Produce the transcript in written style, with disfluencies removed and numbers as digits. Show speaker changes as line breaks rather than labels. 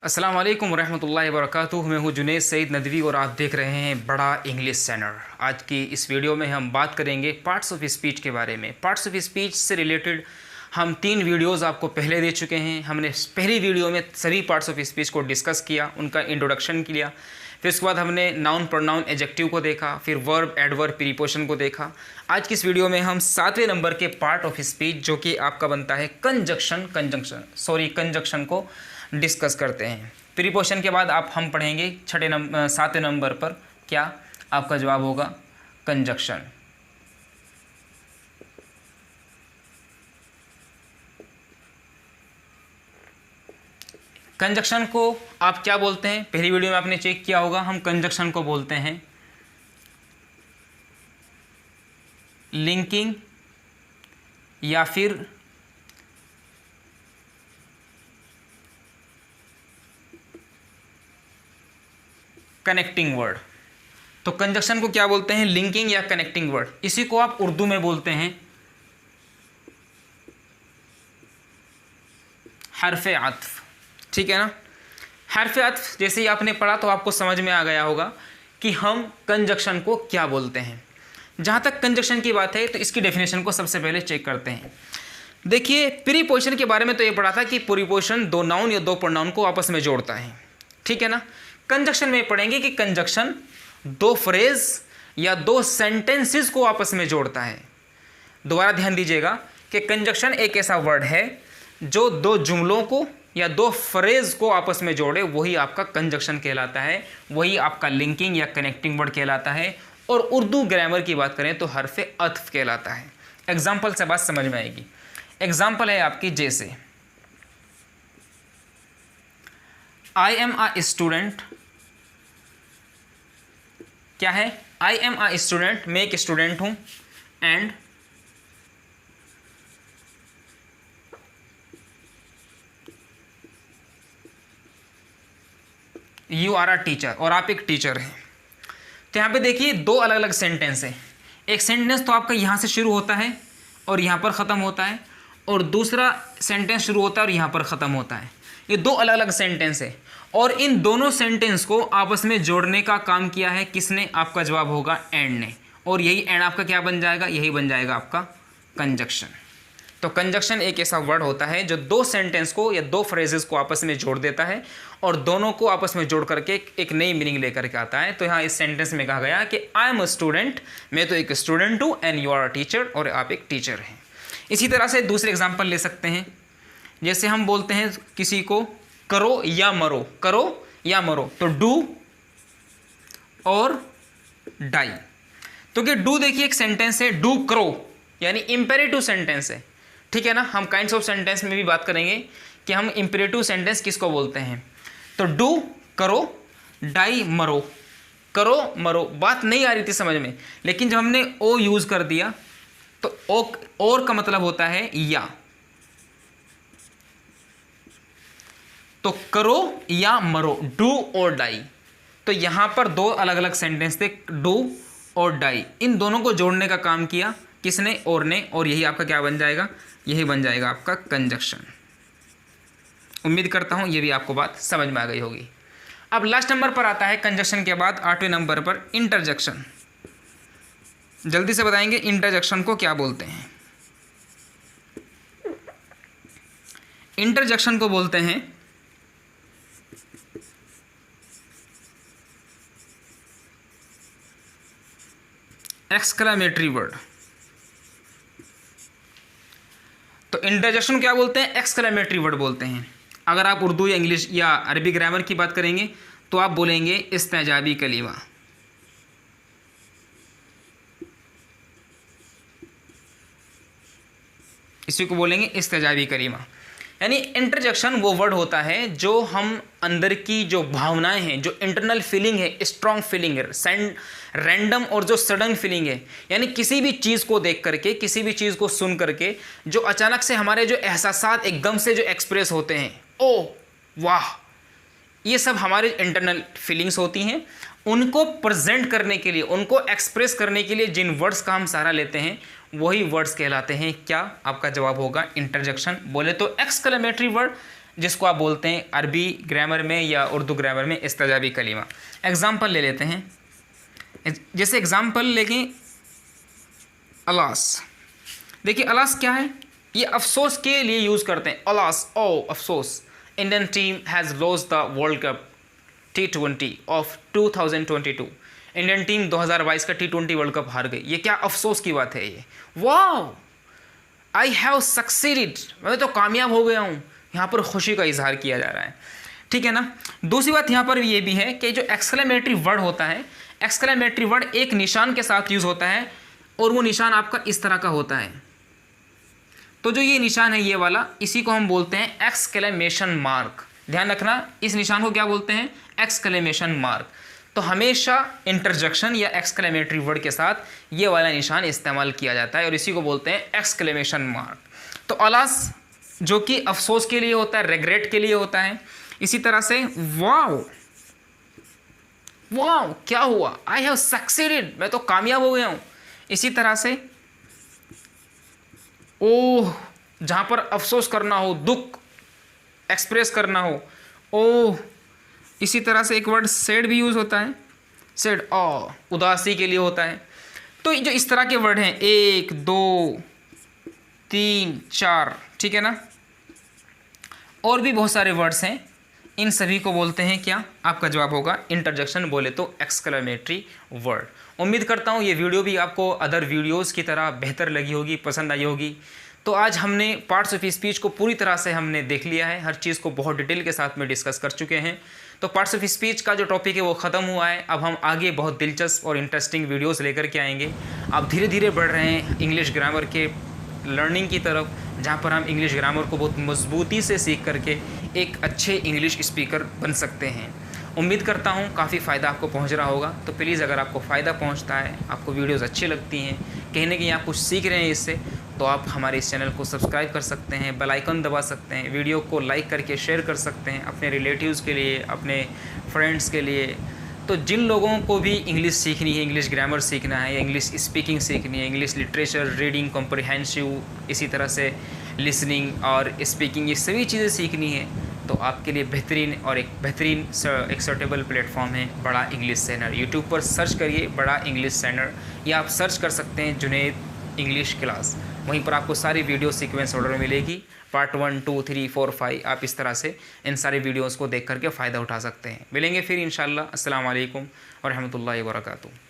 अस्सलाम वालेकुम रहमतुल्लाहि व बरकातुहू। मैं हूँ जुनैद सईद नदवी और आप देख रहे हैं बड़ा इंग्लिश चैनल। आज की इस वीडियो में हम बात करेंगे पार्ट्स ऑफ स्पीच के बारे में। पार्ट्स ऑफ स्पीच से रिलेटेड हम 3 वीडियोस आपको पहले दे चुके हैं। हमने पहली वीडियो में सभी पार्ट्स ऑफ स्पीच को डिस्कस किया, उनका इंट्रोडक्शन किया। फिर उसके बाद हमने नाउन, प्रोनाउन, एडजेक्टिव को देखा, फिर वर्ब, एडवर्ब, प्रीपोजिशन को देखा। आज की इस वीडियो में हम 7वें नंबर के पार्ट ऑफ स्पीच जो कि आपका बनता है कंजक्शन को डिस्कस करते हैं। प्रीपोजिशन के बाद हम पढ़ेंगे 7वें नंबर पर क्या आपका जवाब होगा कंजक्शन। कंजक्शन को आप क्या बोलते हैं? पहली वीडियो में आपने चेक किया होगा। हम कंजक्शन को बोलते हैं लिंकिंग या फिर कनेक्टिंग वर्ड। तो कंजक्शन को क्या बोलते हैं? लिंकिंग या कनेक्टिंग वर्ड। इसी को आप उर्दू में बोलते हैं हर्फ़े आत्फ़। ठीक है ना? हर्फ़े आत्फ़ जैसे ही आपने पढ़ा तो आपको समझ में आ गया होगा कि हम कंजक्शन को क्या बोलते हैं। जहाँ तक कंजक्शन की बात है तो इसकी डेफिनेशन को सबसे पहले चेक करते हैं। देखिए, प्रीपोजिशन के बारे में तो ये पढ़ा था कि प्रीपोजिशन 2 नाउन या 2 प्रोनाउन को आपस में जोड़ता है। ठीक है ना? कंजक्शन में पढ़ेंगे कि कंजक्शन 2 फ्रेज या 2 सेंटेंसेस को आपस में जोड़ता है। दोबारा ध्यान दीजिएगा कि कंजक्शन एक ऐसा वर्ड है जो 2 जुमलों को या 2 फ्रेज को आपस में जोड़े, वही आपका कंजक्शन कहलाता है, वही आपका लिंकिंग या कनेक्टिंग वर्ड कहलाता है। और उर्दू ग्रामर की बात करें तो हर्फ़े अत्फ़ कहलाता है। एग्जाम्पल से बात समझ में आएगी। एग्जाम्पल है आपकी जैसे आई एम अ स्टूडेंट। क्या है? आई एम अ स्टूडेंट, मैं एक स्टूडेंट हूं। And you are a teacher, और आप एक टीचर हैं। तो यहां पे देखिए 2 अलग अलग सेंटेंस है। एक सेंटेंस तो आपका यहां से शुरू होता है और यहां पर ख़त्म होता है, और दूसरा सेंटेंस शुरू होता है और यहां पर ख़त्म होता है। ये 2 अलग अलग सेंटेंस है और इन दोनों सेंटेंस को आपस में जोड़ने का काम किया है किसने? आपका जवाब होगा एंड ने। और यही एंड आपका क्या बन जाएगा? यही बन जाएगा आपका कंजक्शन। तो कंजक्शन एक ऐसा वर्ड होता है जो 2 सेंटेंस को या 2 फ्रेजेस को आपस में जोड़ देता है और दोनों को आपस में जोड़ करके एक नई मीनिंग लेकर के आता है। तो यहाँ इस सेंटेंस में कहा गया कि आई एम अ स्टूडेंट, मैं तो एक स्टूडेंट हूँ, and you are a teacher, और आप एक टीचर हैं। इसी तरह से दूसरे एग्जाम्पल ले सकते हैं। जैसे हम बोलते हैं किसी को करो या मरो, करो या मरो, तो डू और डाई। तो कि डू देखिए एक सेंटेंस है, डू करो यानी इंपेरेटिव सेंटेंस है। ठीक है ना? हम काइंड्स ऑफ सेंटेंस में भी बात करेंगे कि हम इंपेरेटिव सेंटेंस किसको बोलते हैं। तो डू करो, डाई मरो, करो मरो। बात नहीं आ रही थी समझ में, लेकिन जब हमने ओ यूज कर दिया तो ओ और का मतलब होता है या। तो करो या मरो, डू और डाई। तो यहां पर 2 अलग अलग सेंटेंस थे, डू और डाई। इन दोनों को जोड़ने का काम किया किसने? और ने। और यही आपका क्या बन जाएगा? यही बन जाएगा आपका कंजक्शन। उम्मीद करता हूं ये भी आपको बात समझ में आ गई होगी। अब लास्ट नंबर पर आता है कंजक्शन के बाद 8वें नंबर पर इंटरजेक्शन। जल्दी से बताएंगे इंटरजेक्शन को क्या बोलते हैं। इंटरजेक्शन को बोलते हैं एक्सक्लेमेटरी वर्ड। तो इंटरजेक्शन क्या बोलते हैं? एक्सक्लेमेटरी वर्ड बोलते हैं। अगर आप उर्दू या इंग्लिश या अरबी ग्रामर की बात करेंगे तो आप बोलेंगे इस्तेजाबी कलीमा। इसी को बोलेंगे इस्तेजाबी कलीमा। यानी इंटरजेक्शन वो वर्ड होता है जो हम अंदर की जो भावनाएं हैं, जो इंटरनल फीलिंग है, स्ट्रॉन्ग फीलिंग है, रैंडम और जो सडन फीलिंग है, यानी किसी भी चीज़ को देख करके, किसी भी चीज़ को सुन करके जो अचानक से हमारे जो एहसासात एकदम से जो एक्सप्रेस होते हैं, ओ वाह, ये सब हमारे इंटरनल फीलिंग्स होती हैं। उनको प्रेजेंट करने के लिए, उनको एक्सप्रेस करने के लिए जिन वर्ड्स का हम सहारा लेते हैं वही वर्ड्स कहलाते हैं क्या? आपका जवाब होगा इंटरजेक्शन। बोले तो एक्सक्लेमेटरी वर्ड, जिसको आप बोलते हैं अरबी ग्रामर में या उर्दू ग्रामर में इस्तेजाबी कलीमा। एग्ज़ाम्पल ले लेते हैं, जैसे एग्ज़ाम्पल लेकिन अलास। देखिए अलास क्या है, ये अफसोस के लिए यूज़ करते हैं। अलास, ओ अफसोस, Indian team has lost the world cup T20 of 2022। Indian team 2022 का T20 वर्ल्ड कप हार गई। ये क्या अफसोस की बात है ये। वाह, आई हैव सक्सीडेड, मैं तो कामयाब हो गया हूँ। यहाँ पर खुशी का इजहार किया जा रहा है, ठीक है ना। दूसरी बात यहाँ पर ये भी है कि जो एक्सक्लेमेटरी वर्ड होता है, एक्सक्लेमेटरी वर्ड एक निशान के साथ यूज़ होता है और वो निशान आपका इस तरह का होता है। तो जो ये निशान है ये वाला, इसी को हम बोलते हैं एक्सक्लेमेशन मार्क। ध्यान रखना, इस निशान को क्या बोलते हैं, एक्सक्लेमेशन मार्क। तो हमेशा इंटरजेक्शन या एक्सक्लेमेटरी वर्ड के साथ ये वाला निशान इस्तेमाल किया जाता है और इसी को बोलते हैं एक्सक्लेमेशन मार्क। तो अलास जो कि अफसोस के लिए होता है, रेग्रेट के लिए होता है। इसी तरह से वाओ, वाओ क्या हुआ, आई हैव सक्सीडेड, मैं तो कामयाब हो गया हूँ। इसी तरह से ओह, जहाँ पर अफसोस करना हो, दुख एक्सप्रेस करना हो, ओह। इसी तरह से एक वर्ड सैड भी यूज़ होता है, सैड, उदासी के लिए होता है। तो जो इस तरह के वर्ड हैं 1 2 3 4, ठीक है ना, और भी बहुत सारे वर्ड्स हैं। इन सभी को बोलते हैं क्या, आपका जवाब होगा इंटरजेक्शन, बोले तो एक्सक्लेमेटरी वर्ड। उम्मीद करता हूँ ये वीडियो भी आपको अदर वीडियोस की तरह बेहतर लगी होगी, पसंद आई होगी। तो आज हमने पार्ट्स ऑफ स्पीच को पूरी तरह से हमने देख लिया है, हर चीज़ को बहुत डिटेल के साथ में डिस्कस कर चुके हैं। तो पार्ट्स ऑफ स्पीच का जो टॉपिक है वो ख़त्म हुआ है। अब हम आगे बहुत दिलचस्प और इंटरेस्टिंग वीडियोस लेकर के आएंगे। आप धीरे धीरे बढ़ रहे हैं इंग्लिश ग्रामर के लर्निंग की तरफ, जहाँ पर हम इंग्लिश ग्रामर को बहुत मजबूती से सीख करके एक अच्छे इंग्लिश स्पीकर बन सकते हैं। उम्मीद करता हूँ काफ़ी फ़ायदा आपको पहुँच रहा होगा। तो प्लीज़ अगर आपको फ़ायदा पहुँचता है, आपको वीडियोस अच्छी लगती हैं, कहीं ना कहीं आप कुछ सीख रहे हैं इससे, तो आप हमारे इस चैनल को सब्सक्राइब कर सकते हैं, बेल आइकन दबा सकते हैं, वीडियो को लाइक करके शेयर कर सकते हैं अपने रिलेटिव्स के लिए, अपने फ्रेंड्स के लिए। तो जिन लोगों को भी इंग्लिश सीखनी है, इंग्लिश ग्रामर सीखना है या इंग्लिश स्पीकिंग सीखनी है, इंग्लिश लिटरेचर, रीडिंग, कॉम्प्रिहेंसिव, इसी तरह से लिसनिंग और स्पीकिंग, ये सभी चीज़ें सीखनी है, तो आपके लिए बेहतरीन और एक बेहतरीन एक सर्टेबल प्लेटफॉर्म है बड़ा इंग्लिश सैनर। यूट्यूब पर सर्च करिए बड़ा इंग्लिश सैनर, या आप सर्च कर सकते हैं जुनैद इंग्लिश क्लास। वहीं पर आपको सारी वीडियो सीक्वेंस ऑर्डर में मिलेगी, पार्ट 1 2 3 4 5। आप इस तरह से इन सारे वीडियोज़ को देख करके फ़ायदा उठा सकते हैं। मिलेंगे फिर इंशाल्लाह। अस्सलाम वालेकुम व रहमतुल्लाहि व बरकातुहू।